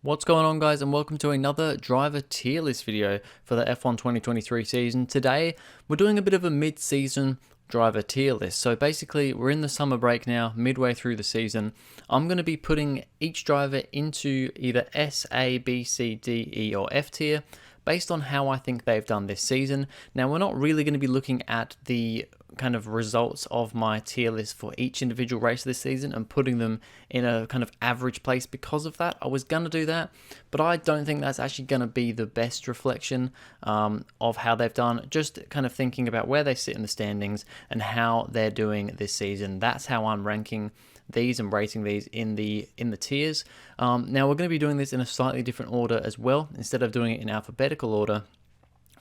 What's going on, guys, and welcome to another driver tier list video for the F1 2023 season. Today we're doing a bit of a mid-season driver tier list. So basically we're in the summer break now, midway through the season. I'm going to be putting each driver into either S, A, B, C, D, E or F tier based on how I think they've done this season. Now, we're not really going to be looking at the kind of results of my tier list for each individual race this season and putting them in a kind of average place because of that. I was going to do that, but I don't think that's actually going to be the best reflection of how they've done. Just kind of thinking about where they sit in the standings and how they're doing this season. That's how I'm ranking these and rating these in the tiers. Now we're going to be doing this in a slightly different order as well. Instead of doing it in alphabetical order,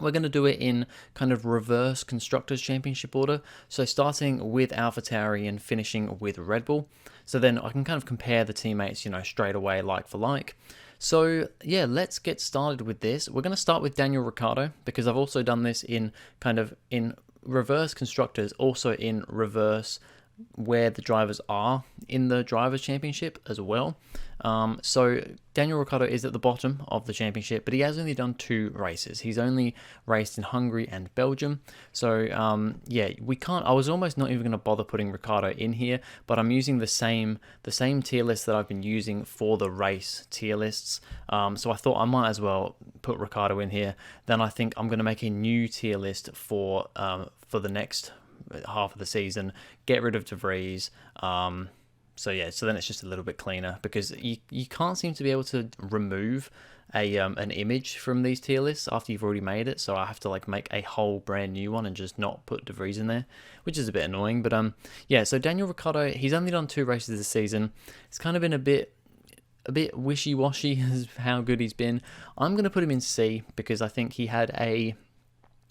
we're going to do it in kind of reverse Constructors' Championship order. So starting with AlphaTauri and finishing with Red Bull. So then I can kind of compare the teammates, straight away, like for like. So yeah, let's get started with this. We're going to start with Daniel Ricciardo because I've also done this in reverse Constructors, also in reverse where the drivers are in the Drivers' Championship as well. So Daniel Ricciardo is at the bottom of the championship, but he has only done 2 races. He's only raced in Hungary and Belgium. So yeah, I was almost not even going to bother putting Ricciardo in here, but I'm using the same tier list that I've been using for the race tier lists. So I thought I might as well put Ricciardo in here. Then I think I'm going to make a new tier list for the next half of the season, get rid of De Vries. So then it's just a little bit cleaner because you can't seem to be able to remove an image from these tier lists after you've already made it. So I have to make a whole brand new one and just not put De Vries in there, which is a bit annoying. But yeah, so Daniel Ricciardo, he's only done 2 races this season. It's kind of been a bit wishy-washy as how good he's been. I'm going to put him in C because I think he had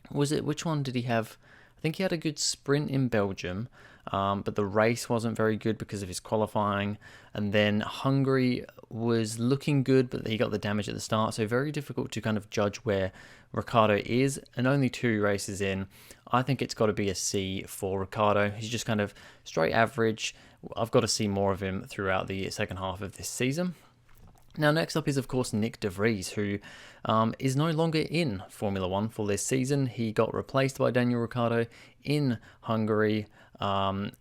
which one did he have? I think he had a good sprint in Belgium, but the race wasn't very good because of his qualifying. And then Hungary was looking good, but he got the damage at the start. So very difficult to kind of judge where Ricciardo is. And only 2 races in, I think it's got to be a C for Ricciardo. He's just kind of straight average. I've got to see more of him throughout the second half of this season. Now, next up is, of course, Nick De Vries, who is no longer in Formula 1 for this season. He got replaced by Daniel Ricciardo in Hungary. And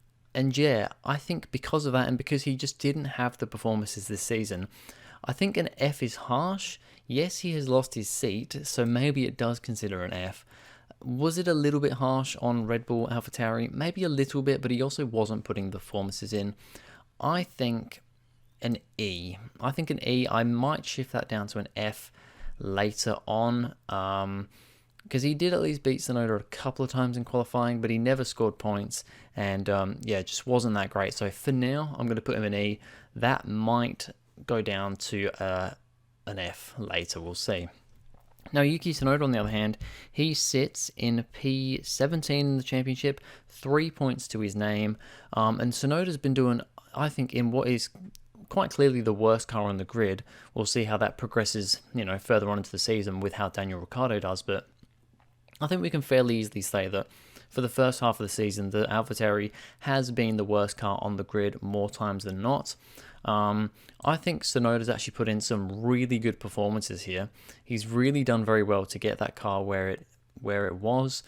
yeah, I think because of that and because he just didn't have the performances this season, I think an F is harsh. Yes, he has lost his seat, so maybe it does consider an F. Was it a little bit harsh on Red Bull AlphaTauri? Maybe a little bit, but he also wasn't putting the performances in. I think an E. I might shift that down to an F later on, because he did at least beat Tsunoda a couple of times in qualifying, but he never scored points, and yeah, just wasn't that great. So for now, I'm going to put him in E. That might go down to an F later. We'll see. Now, Yuki Tsunoda, on the other hand, he sits in P17 in the championship, 3 points to his name, and Tsunoda's been doing, I think, in what is quite clearly the worst car on the grid. We'll see how that progresses, further on into the season with how Daniel Ricciardo does, but I think we can fairly easily say that for the first half of the season, the AlphaTauri has been the worst car on the grid more times than not. I think Tsunoda's actually put in some really good performances here. He's really done very well to get that car where it was.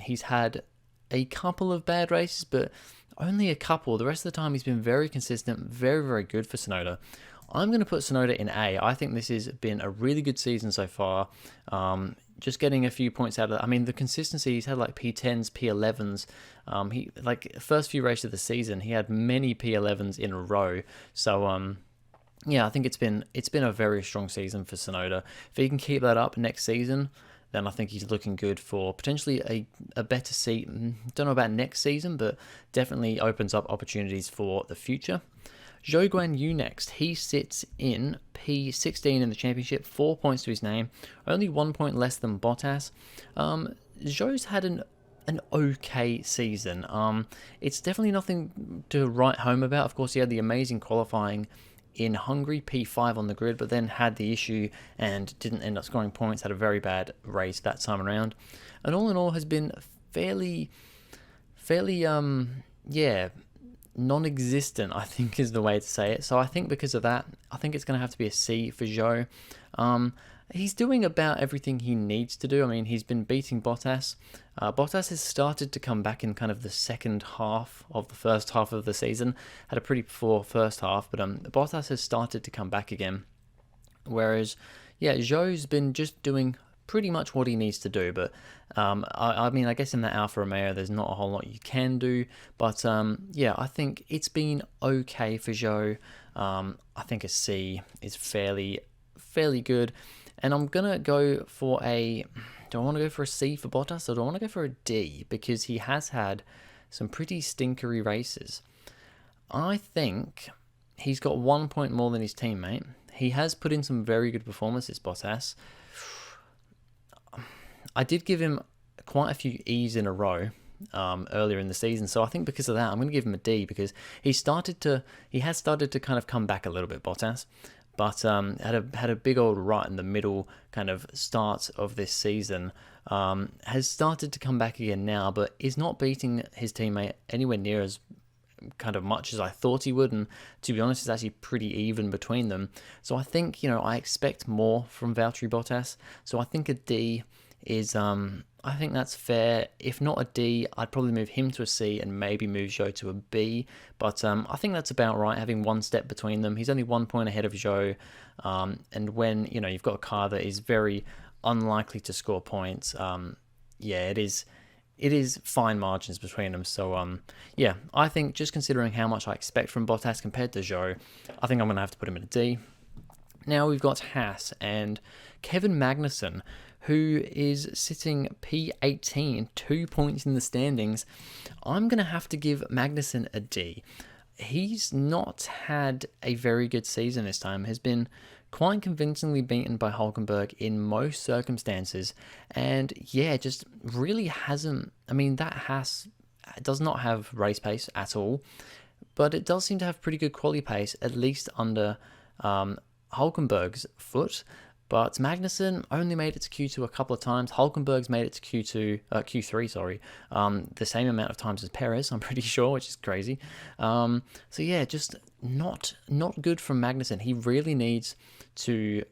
He's had a couple of bad races, but only a couple. The rest of the time, he's been very consistent, very, very good for Tsunoda. I'm going to put Tsunoda in A. I think this has been a really good season so far. Just getting a few points out of it. I mean, the consistency, he's had P10s, P11s. First few races of the season, he had many P11s in a row. So, yeah, I think it's been a very strong season for Tsunoda. If he can keep that up next season, then I think he's looking good for potentially a better seat. Don't know about next season, but definitely opens up opportunities for the future. Zhou Guanyu next. He sits in P16 in the championship, 4 points to his name, only 1 point less than Bottas. Zhou's had an okay season. It's definitely nothing to write home about. Of course, he had the amazing qualifying in Hungary, P5 on the grid, but then had the issue and didn't end up scoring points, had a very bad race that time around. And all in all has been fairly non-existent, I think is the way to say it. So I think because of that, I think it's going to have to be a C for Zhou. He's doing about everything he needs to do. I mean, he's been beating Bottas. Bottas has started to come back in kind of the second half of the first half of the season. Had a pretty poor first half, but Bottas has started to come back again. Whereas, yeah, Zhou's been just doing pretty much what he needs to do. But I mean, I guess in the Alfa Romeo, there's not a whole lot you can do. But yeah, I think it's been okay for Zhou. I think a C is fairly good. And I'm going to go for a... Do I want to go for a C for Bottas, or do I want to go for a D? Because he has had some pretty stinkery races. I think he's got 1 point more than his teammate. He has put in some very good performances, Bottas. I did give him quite a few E's in a row earlier in the season, so I think because of that, I'm going to give him a D, because he has started to kind of come back a little bit, Bottas. But had a big old right in the middle kind of start of this season. Has started to come back again now, but is not beating his teammate anywhere near as kind of much as I thought he would. And to be honest, it's actually pretty even between them. So I think, I expect more from Valtteri Bottas. So I think a D is, I think that's fair. If not a D, I'd probably move him to a C and maybe move Zhou to a B. But I think that's about right, having one step between them. He's only 1 point ahead of Zhou. And when, you've got a car that is very unlikely to score points, yeah, it is fine margins between them. So, yeah, I think just considering how much I expect from Bottas compared to Zhou, I think I'm going to have to put him in a D. Now we've got Haas and Kevin Magnussen, who is sitting P18, 2 points in the standings. I'm going to have to give Magnussen a D. He's not had a very good season this time, has been quite convincingly beaten by Hulkenberg in most circumstances, and yeah, just really hasn't... I mean, that Haas does not have race pace at all, but it does seem to have pretty good quality pace, at least under Hulkenberg's foot. But Magnussen only made it to Q2 a couple of times. Hulkenberg's made it to Q3, sorry, the same amount of times as Perez, I'm pretty sure, which is crazy. So yeah, just not good from Magnussen. He really needs to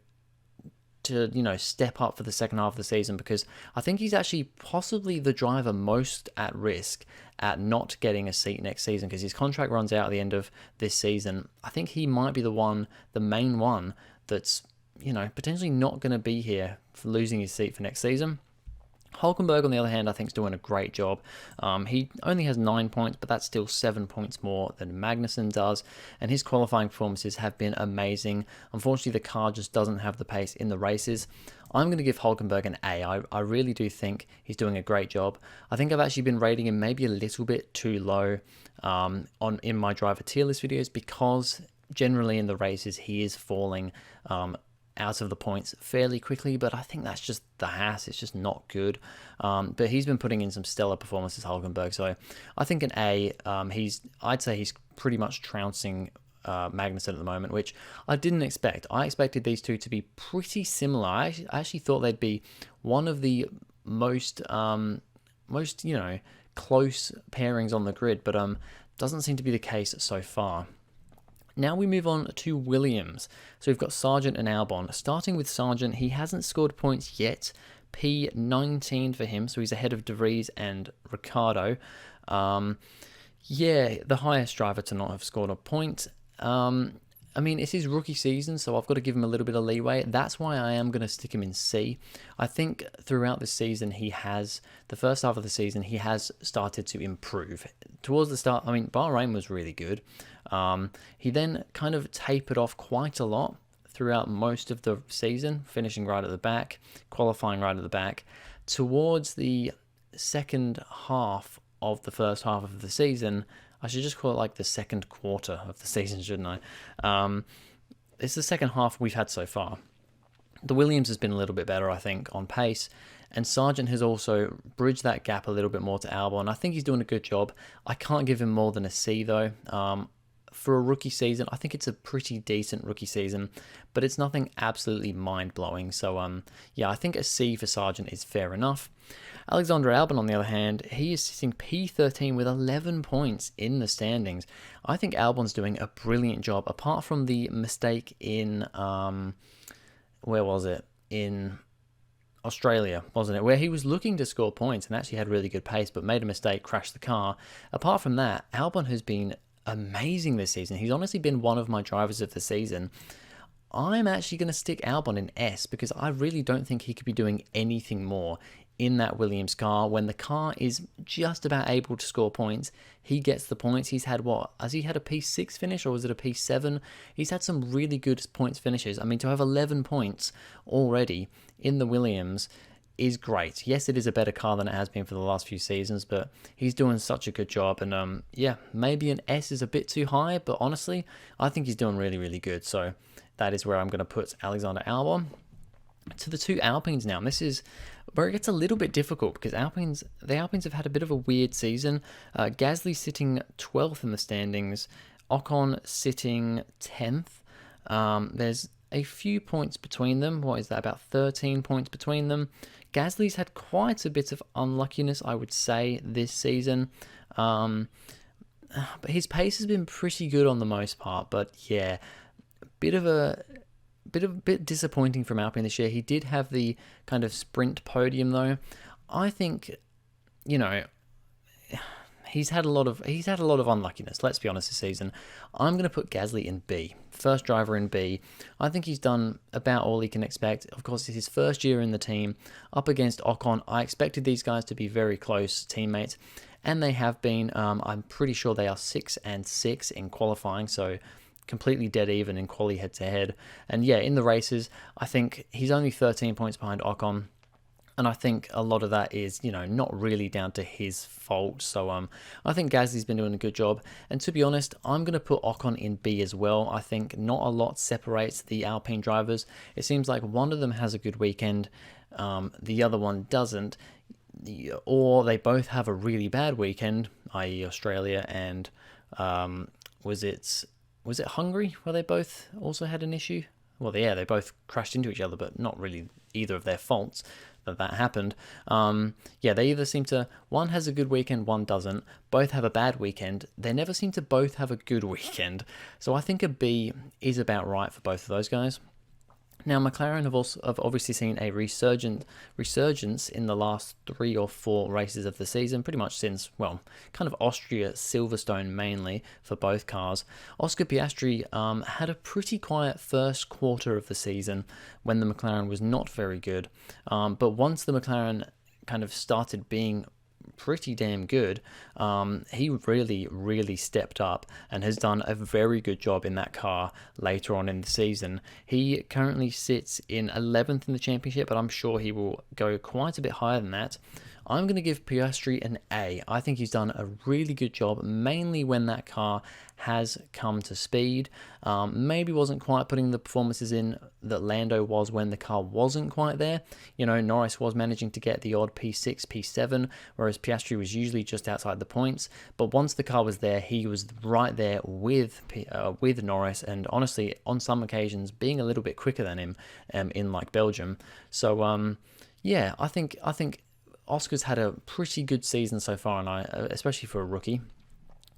step up for the second half of the season, because I think he's actually possibly the driver most at risk at not getting a seat next season, because his contract runs out at the end of this season. I think he might be the main one that's potentially not going to be here for losing his seat for next season. Hulkenberg, on the other hand, I think is doing a great job. He only has 9 points, but that's still 7 points more than Magnussen does, and his qualifying performances have been amazing. Unfortunately, the car just doesn't have the pace in the races. I'm going to give Hulkenberg an A. I really do think he's doing a great job. I think I've actually been rating him maybe a little bit too low in my driver tier list videos, because generally in the races he is falling out of the points fairly quickly, but I think that's just the Haas. It's just not good. But he's been putting in some stellar performances, Hulkenberg. So I think an A. I'd say he's pretty much trouncing Magnussen at the moment, which I didn't expect. I expected these two to be pretty similar. I actually thought they'd be one of the most close pairings on the grid, but doesn't seem to be the case so far. Now we move on to Williams. So we've got Sargent and Albon. Starting with Sargent, he hasn't scored points yet. P19 for him, so he's ahead of De Vries and Ricciardo. Yeah, the highest driver to not have scored a point. I mean, it's his rookie season, so I've got to give him a little bit of leeway. That's why I am going to stick him in C. I think throughout the season, the first half of the season, he has started to improve. Towards the start, I mean, Bahrain was really good. He then kind of tapered off quite a lot throughout most of the season, finishing right at the back, qualifying right at the back. Towards the second half of the first half of the season, I should just call it like the second quarter of the season, shouldn't I? It's the second half we've had so far. The Williams has been a little bit better, I think, on pace, and Sargent has also bridged that gap a little bit more to Albon. I think he's doing a good job. I can't give him more than a C, though. for a rookie season, I think it's a pretty decent rookie season, but it's nothing absolutely mind-blowing. So, yeah, I think a C for Sargent is fair enough. Alexander Albon, on the other hand, he is sitting P13 with 11 points in the standings. I think Albon's doing a brilliant job, apart from the mistake in, where was it? In Australia, wasn't it? Where he was looking to score points and actually had really good pace, but made a mistake, crashed the car. Apart from that, Albon has been amazing this season. He's honestly been one of my drivers of the season. I'm actually going to stick Albon in S because I really don't think he could be doing anything more in that Williams car. When the car is just about able to score points, he gets the points. He's had what? Has he had a P6 finish or was it a P7? He's had some really good points finishes. I mean, to have 11 points already in the Williams is great. Yes, it is a better car than it has been for the last few seasons, but he's doing such a good job. And yeah, maybe an S is a bit too high, but honestly, I think he's doing really, really good. So that is where I'm going to put Alexander Albon. To the two Alpines now, and this is where it gets a little bit difficult because the Alpines have had a bit of a weird season. Gasly sitting 12th in the standings, Ocon sitting 10th. There's a few points between them. What is that? About 13 points between them. Gasly's had quite a bit of unluckiness, I would say, this season. But his pace has been pretty good on the most part. But yeah, bit disappointing from Alpine this year. He did have the kind of sprint podium though. I think, you know, he's had a lot of unluckiness, let's be honest, this season. I'm going to put Gasly in B. First driver in B. I think he's done about all he can expect. Of course, it's his first year in the team up against Ocon. I expected these guys to be very close teammates, and they have been. I'm pretty sure they are 6 and 6 in qualifying, so completely dead even in quali head-to-head. And yeah, in the races, I think he's only 13 points behind Ocon. And I think a lot of that is, you know, not really down to his fault. So I think Gasly's been doing a good job. And to be honest, I'm going to put Ocon in B as well. I think not a lot separates the Alpine drivers. It seems like one of them has a good weekend, the other one doesn't. Or they both have a really bad weekend, i.e. Australia and was it Hungary where they both also had an issue? Well, yeah, they both crashed into each other, but not really either of their faults that happened. Yeah, they either seem to, one has a good weekend, one doesn't. Both have a bad weekend. They never seem to both have a good weekend. So I think a B is about right for both of those guys. Now, McLaren have obviously seen a resurgence in the last 3 or 4 races of the season, pretty much since, well, kind of Austria, Silverstone mainly for both cars. Oscar Piastri had a pretty quiet first quarter of the season when the McLaren was not very good. But once the McLaren kind of started being pretty damn good, he really stepped up and has done a very good job in that car later on in the season. He currently sits in 11th in the championship, but I'm sure he will go quite a bit higher than that. I'm going to give Piastri an A. I think he's done a really good job, mainly when that car has come to speed. Maybe wasn't quite putting the performances in that Lando was when the car wasn't quite there. You know, Norris was managing to get the odd P6, P7, whereas Piastri was usually just outside the points. But once the car was there, he was right there with Norris, and honestly, on some occasions, being a little bit quicker than him in like Belgium. So, yeah, I think Oscar's had a pretty good season so far, and especially for a rookie.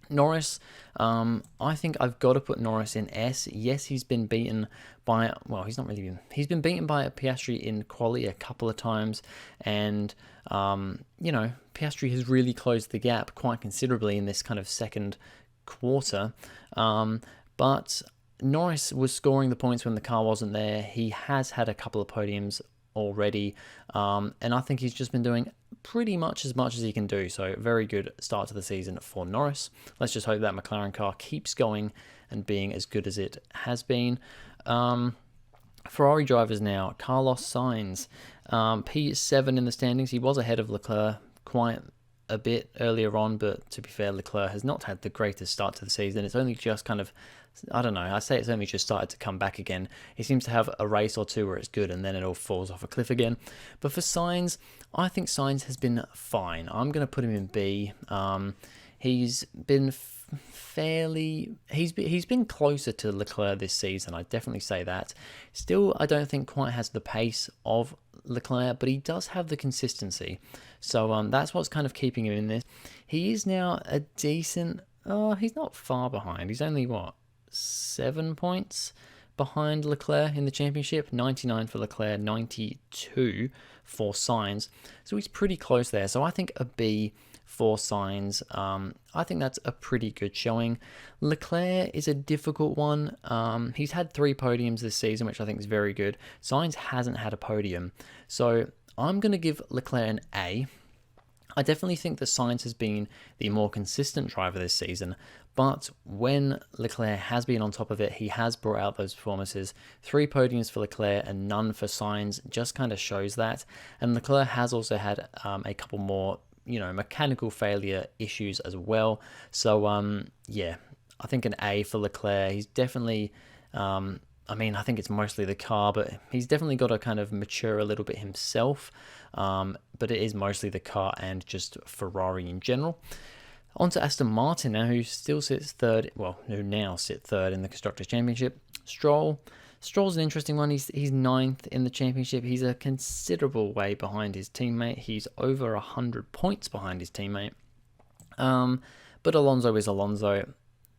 Norris, I think I've got to put Norris in S. Yes, he's been beaten by, well, he's been beaten by a Piastri in quali a couple of times, and, you know, Piastri has really closed the gap quite considerably in this kind of second quarter, but Norris was scoring the points when the car wasn't there. He has had a couple of podiums already, and I think he's just been doing pretty much as he can do. So very good start to the season for Norris. Let's just hope that McLaren car keeps going and being as good as it has been. Ferrari drivers now, Carlos Sainz, P7 in the standings. He was ahead of Leclerc quite a bit earlier on, but to be fair, Leclerc has not had the greatest start to the season. It's only just kind of, I don't know, I say it's only just started to come back again. He seems to have a race or two where it's good and then it all falls off a cliff again. But for Sainz, I think Sainz has been fine. I'm going to put him in B. He's been fairly, he's been closer to Leclerc this season. I definitely say that. Still, I don't think quite has the pace of Leclerc, but he does have the consistency. So that's what's kind of keeping him in this. He is now a decent. He's not far behind. He's only what, 7 points behind Leclerc in the championship. 99 for Leclerc, 92 for Sainz. So he's pretty close there. So I think a B for Sainz. I think that's a pretty good showing. Leclerc is a difficult one. He's had 3 podiums this season, which I think is very good. Sainz hasn't had a podium. So I'm going to give Leclerc an A. I definitely think that Sainz has been the more consistent driver this season, but when Leclerc has been on top of it, he has brought out those performances. 3 podiums for Leclerc and none for Sainz just kind of shows that. And Leclerc has also had a couple more, mechanical failure issues as well. So, yeah, I think an A for Leclerc. He's definitely, I think it's mostly the car, but he's definitely got to kind of mature a little bit himself. But it is mostly the car and just Ferrari in general. On to Aston Martin now, who still sits third, who now sit third in the Constructors' Championship. Stroll's an interesting one. He's 9th in the championship. He's a considerable way behind his teammate. He's over 100 points behind his teammate. But Alonso is Alonso.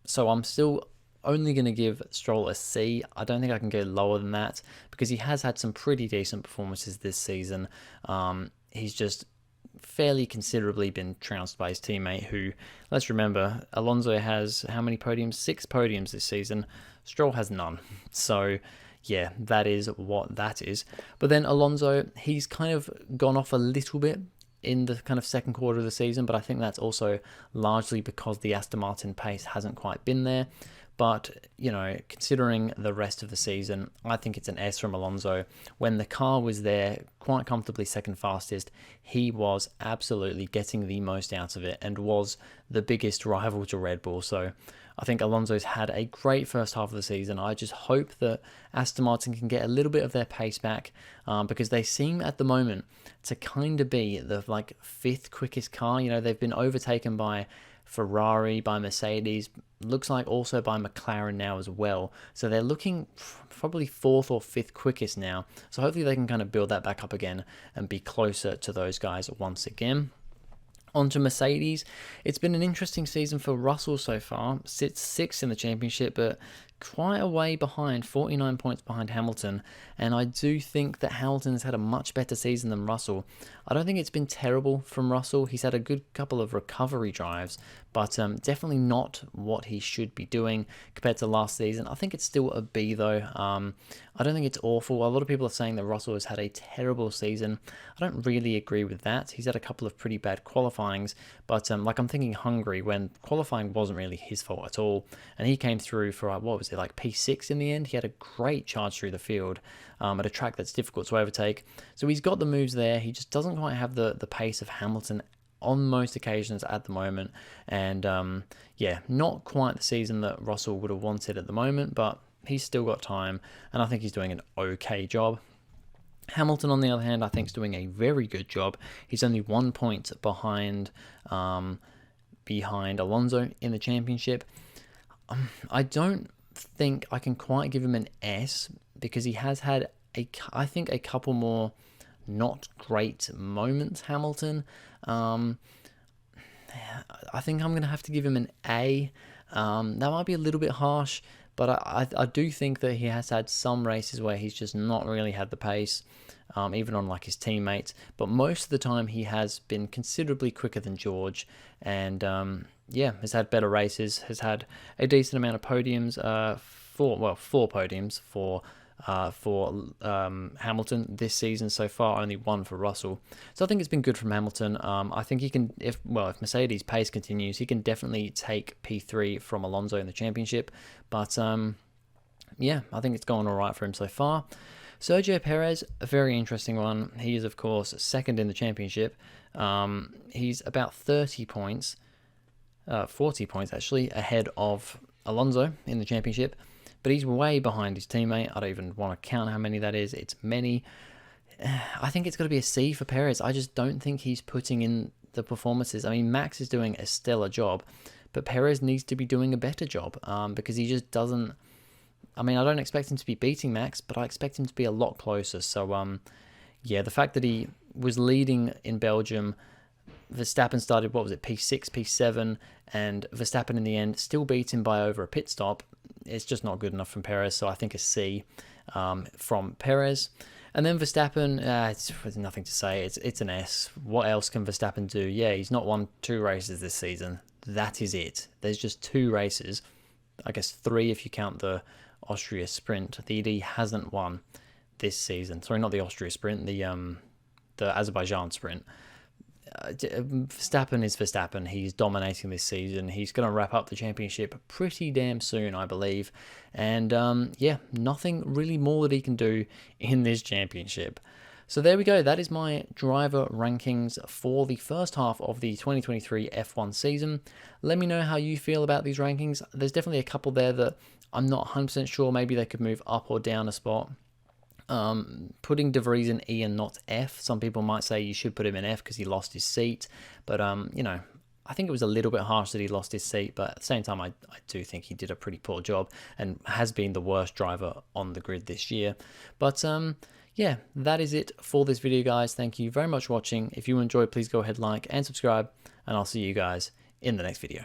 So I'm still only going to give Stroll a C. I don't think I can go lower than that because he has had some pretty decent performances this season. He's just fairly considerably been trounced by his teammate who, let's remember, Alonso has how many podiums? 6 podiums this season. Stroll has none. So yeah, that is what that is. But then Alonso, he's kind of gone off a little bit in the kind of second quarter of the season, but I think that's also largely because the Aston Martin pace hasn't quite been there. But, considering the rest of the season, I think it's an S from Alonso. When the car was there, quite comfortably second fastest, he was absolutely getting the most out of it and was the biggest rival to Red Bull. So I think Alonso's had a great first half of the season. I just hope that Aston Martin can get a little bit of their pace back because they seem at the moment to kind of be the 5th quickest car. They've been overtaken by Ferrari, by Mercedes, looks like also by McLaren now as well. So they're looking probably 4th or 5th quickest now. So hopefully they can kind of build that back up again and be closer to those guys once again. On to Mercedes. It's been an interesting season for Russell so far. Sits 6th in the championship, but quite a way behind, 49 points behind Hamilton. And I do think that Hamilton has had a much better season than Russell. I don't think it's been terrible from Russell. He's had a good couple of recovery drives, but definitely not what he should be doing compared to last season. I think it's still a B though. I don't think it's awful. A lot of people are saying that Russell has had a terrible season. I don't really agree with that. He's had a couple of pretty bad qualifyings, but I'm thinking Hungary, when qualifying wasn't really his fault at all, and he came through for P6 in the end. He had a great charge through the field at a track that's difficult to overtake. So he's got the moves there. He just doesn't quite have the pace of Hamilton on most occasions at the moment. And not quite the season that Russell would have wanted at the moment, but he's still got time, and I think he's doing an okay job. Hamilton, on the other hand, I think is doing a very good job. He's only 1 point behind Alonso in the championship. I don't think I can quite give him an S because he has had a couple more not great moments, Hamilton. I think I'm going to have to give him an A. That might be a little bit harsh, but I do think that he has had some races where he's just not really had the pace, even on his teammates. But most of the time he has been considerably quicker than George, and has had better races, has had a decent amount of podiums, 4 podiums for Hamilton this season so far, only 1 for Russell. So I think it's been good from Hamilton. I think he can, if Mercedes' pace continues, he can definitely take P3 from Alonso in the championship. But I think it's going all right for him so far. Sergio Perez, a very interesting one. He is, of course, 2nd in the championship. He's about 40 points actually, ahead of Alonso in the championship. But he's way behind his teammate. I don't even want to count how many that is. It's many. I think it's got to be a C for Perez. I just don't think he's putting in the performances. I mean, Max is doing a stellar job, but Perez needs to be doing a better job because he just doesn't. I mean, I don't expect him to be beating Max, but I expect him to be a lot closer. So, yeah, the fact that he was leading in Belgium, Verstappen started, what was it, P6, P7, and Verstappen in the end still beat him by over a pit stop. It's just not good enough from Perez, so I think a C from Perez. And then Verstappen, it's nothing to say. It's an S. What else can Verstappen do? Yeah, he's not won 2 races this season. That is it. There's just 2 races. I guess 3 if you count the Austria Sprint. The ED hasn't won this season. Sorry, not the Austria Sprint, the Azerbaijan Sprint. Verstappen is Verstappen. He's dominating this season. He's going to wrap up the championship pretty damn soon, I believe. And yeah, nothing really more that he can do in this championship. So there we go. That is my driver rankings for the first half of the 2023 F1 season. Let me know how you feel about these rankings. There's definitely a couple there that I'm not 100% sure. Maybe they could move up or down a spot. Putting De Vries in E and not F. Some people might say you should put him in F because he lost his seat. But, you know, I think it was a little bit harsh that he lost his seat. But at the same time, I do think he did a pretty poor job and has been the worst driver on the grid this year. But, yeah, that is it for this video, guys. Thank you very much for watching. If you enjoyed, please go ahead, like and subscribe. And I'll see you guys in the next video.